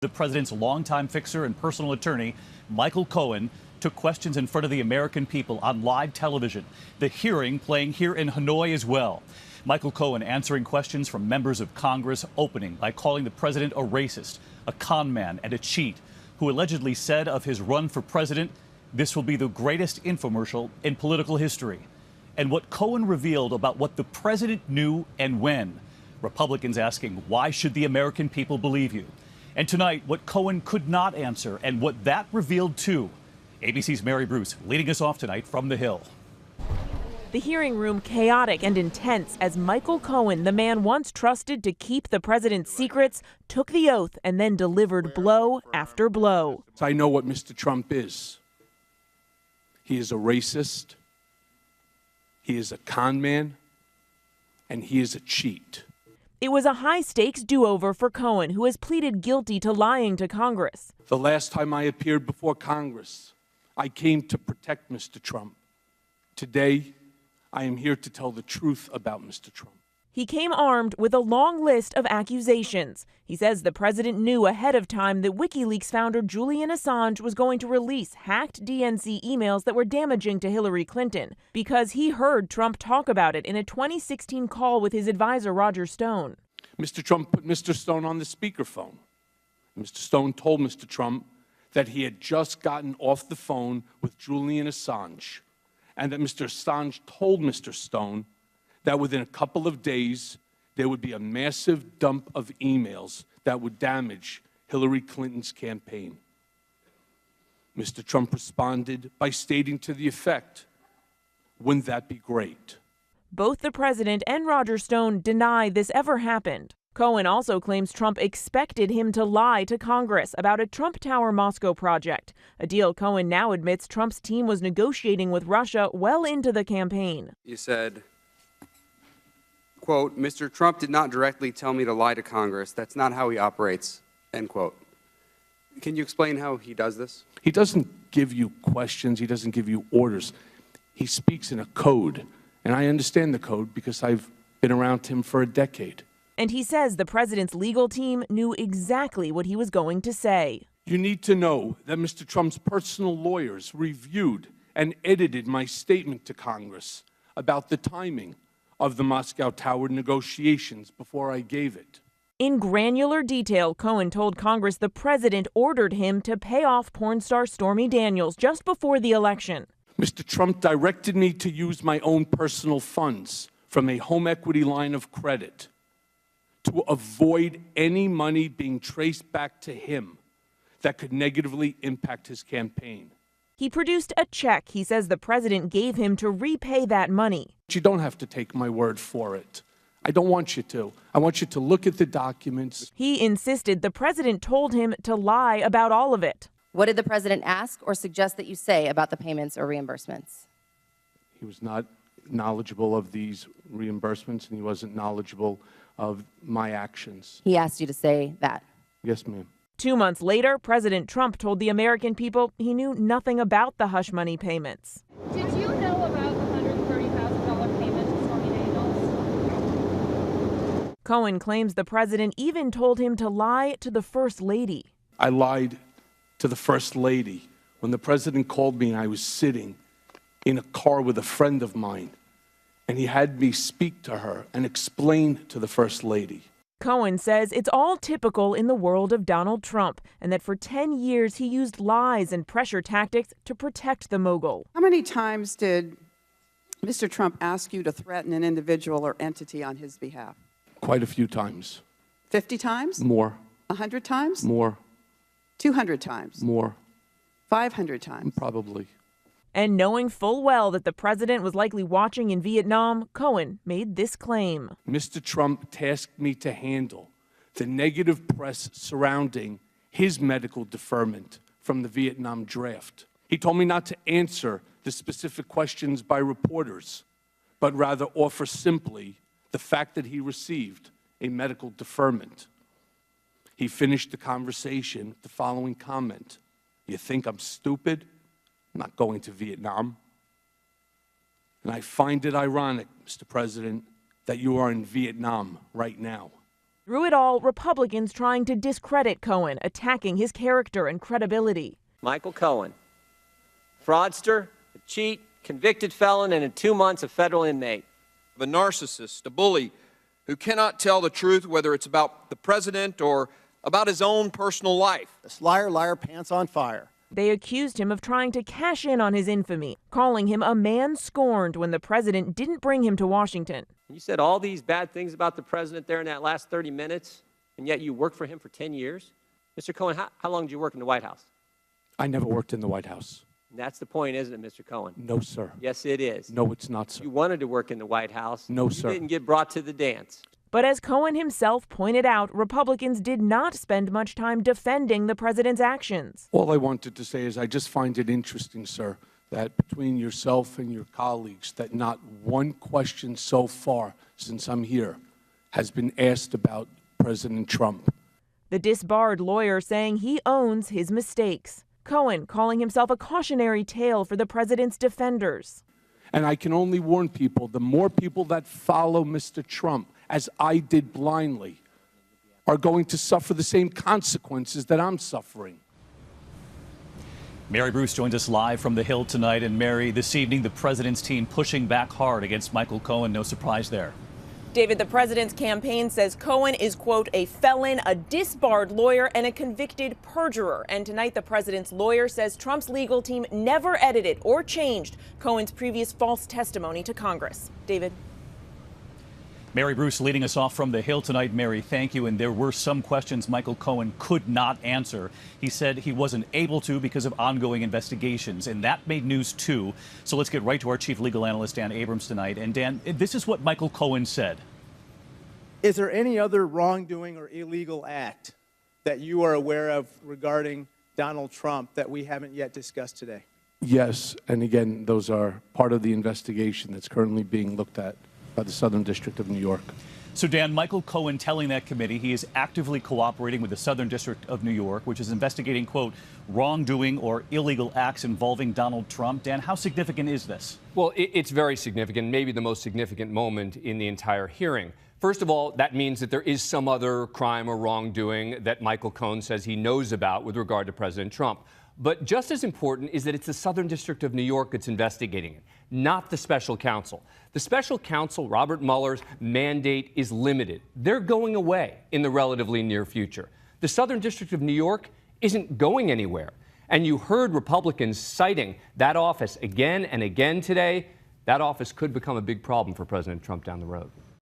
The president's longtime fixer and personal attorney, Michael Cohen, took questions in front of the American people on live television. The hearing playing here in Hanoi as well. Michael Cohen answering questions from members of Congress, opening by calling the president a racist, a con man, and a cheat, who allegedly said of his run for president, "This will be the greatest infomercial in political history." And what Cohen revealed about what the president knew and when. Republicans asking, why should the American people believe you? And tonight, what Cohen could not answer and what that revealed too. ABC's Mary Bruce leading us off tonight from the Hill. The hearing room chaotic and intense as Michael Cohen, the man once trusted to keep the president's secrets, took the oath and then delivered blow after blow. I know what Mr. Trump is. He is a racist, he is a con man, and he is a cheat. It was a high-stakes do-over for Cohen, who has pleaded guilty to lying to Congress. The last time I appeared before Congress, I came to protect Mr. Trump. Today, I am here to tell the truth about Mr. Trump. He came armed with a long list of accusations. He says the president knew ahead of time that WikiLeaks founder Julian Assange was going to release hacked DNC emails that were damaging to Hillary Clinton because he heard Trump talk about it in a 2016 call with his advisor Roger Stone. Mr. Trump put Mr. Stone on the speakerphone. Mr. Stone told Mr. Trump that he had just gotten off the phone with Julian Assange, and that Mr. Assange told Mr. Stone that within a couple of days, there would be a massive dump of emails that would damage Hillary Clinton's campaign. Mr. Trump responded by stating to the effect, "Wouldn't that be great?" Both the president and Roger Stone deny this ever happened. Cohen also claims Trump expected him to lie to Congress about a Trump Tower Moscow project, a deal Cohen now admits Trump's team was negotiating with Russia well into the campaign. You said, quote, "Mr. Trump did not directly tell me to lie to Congress. That's not how he operates," end quote. Can you explain how he does this? He doesn't give you questions. He doesn't give you orders. He speaks in a code. And I understand the code because I've been around him for a decade. And he says the president's legal team knew exactly what he was going to say. You need to know that Mr. Trump's personal lawyers reviewed and edited my statement to Congress about the timing of the Moscow Tower negotiations before I gave it. In granular detail, Cohen told Congress the president ordered him to pay off porn star Stormy Daniels just before the election. Mr. Trump directed me to use my own personal funds from a home equity line of credit to avoid any money being traced back to him that could negatively impact his campaign. He produced a check he says the president gave him to repay that money. You don't have to take my word for it. I don't want you to. I want you to look at the documents. He insisted the president told him to lie about all of it. What did the president ask or suggest that you say about the payments or reimbursements? He was not knowledgeable of these reimbursements, and he wasn't knowledgeable of my actions. He asked you to say that. Yes, ma'am. 2 months later, President Trump told the American people he knew nothing about the hush money payments. Did you know about the $130,000 payment to Stormy Daniels? Cohen claims the president even told him to lie to the First Lady. I lied to the First Lady when the president called me and I was sitting in a car with a friend of mine, and he had me speak to her and explain to the First Lady. Cohen says it's all typical in the world of Donald Trump and that for 10 years he used lies and pressure tactics to protect the mogul. How many times did Mr. Trump ask you to threaten an individual or entity on his behalf? Quite a few times. 50 times? More. 100 times? More. 200 times? More. 500 times? Probably. And knowing full well that the president was likely watching in Vietnam, Cohen made this claim. Mr. Trump tasked me to handle the negative press surrounding his medical deferment from the Vietnam draft. He told me not to answer the specific questions by reporters, but rather offer simply the fact that he received a medical deferment. He finished the conversation with the following comment: "You think I'm stupid? I'm not going to Vietnam." And I find it ironic, Mr. President, that you are in Vietnam right now. Through it all, Republicans trying to discredit Cohen, attacking his character and credibility. Michael Cohen, fraudster, a cheat, convicted felon, and in 2 months a federal inmate. A narcissist, a bully who cannot tell the truth, whether it's about the president or about his own personal life. This liar, liar, pants on fire. They accused him of trying to cash in on his infamy, calling him a man scorned when the president didn't bring him to Washington. You said all these bad things about the president there in that last 30 minutes, and yet you worked for him for 10 years? Mr. Cohen, how long did you work in the White House? I never worked in the White House. And that's the point, isn't it, Mr. Cohen? No, sir. Yes, it is. No, it's not, sir. You wanted to work in the White House. No, sir. You didn't get brought to the dance. But as Cohen himself pointed out, Republicans did not spend much time defending the president's actions. All I wanted to say is I just find it interesting, sir, that between yourself and your colleagues, that not one question so far since I'm here has been asked about President Trump. The disbarred lawyer saying he owns his mistakes. Cohen calling himself a cautionary tale for the president's defenders. And I can only warn people, the more people that follow Mr. Trump, as I did blindly, are going to suffer the same consequences that I'm suffering. Mary Bruce joins us live from the Hill tonight. And Mary, this evening, the president's team pushing back hard against Michael Cohen. No surprise there. David, the president's campaign says Cohen is, quote, a felon, a disbarred lawyer, and a convicted perjurer. And tonight, the president's lawyer says Trump's legal team never edited or changed Cohen's previous false testimony to Congress. David. Mary Bruce leading us off from the Hill tonight. Mary, thank you. And there were some questions Michael Cohen could not answer. He said he wasn't able to because of ongoing investigations, and that made news too. So let's get right to our chief legal analyst, Dan Abrams, tonight. And Dan, this is what Michael Cohen said. Is there any other wrongdoing or illegal act that you are aware of regarding Donald Trump that we haven't yet discussed today? Yes, and again, those are part of the investigation that's currently being looked at by the Southern District of New York. So, Dan, Michael Cohen telling that committee he is actively cooperating with the Southern District of New York, which is investigating, quote, wrongdoing or illegal acts involving Donald Trump. Dan, how significant is this? Well, it's very significant, maybe the most significant moment in the entire hearing. First of all, that means that there is some other crime or wrongdoing that Michael Cohen says he knows about with regard to President Trump. But just as important is that it's the Southern District of New York that's investigating it, not the special counsel. The special counsel, Robert Mueller's mandate is limited. They're going away in the relatively near future. The Southern District of New York isn't going anywhere. And you heard Republicans citing that office again and again today. That office could become a big problem for President Trump down the road.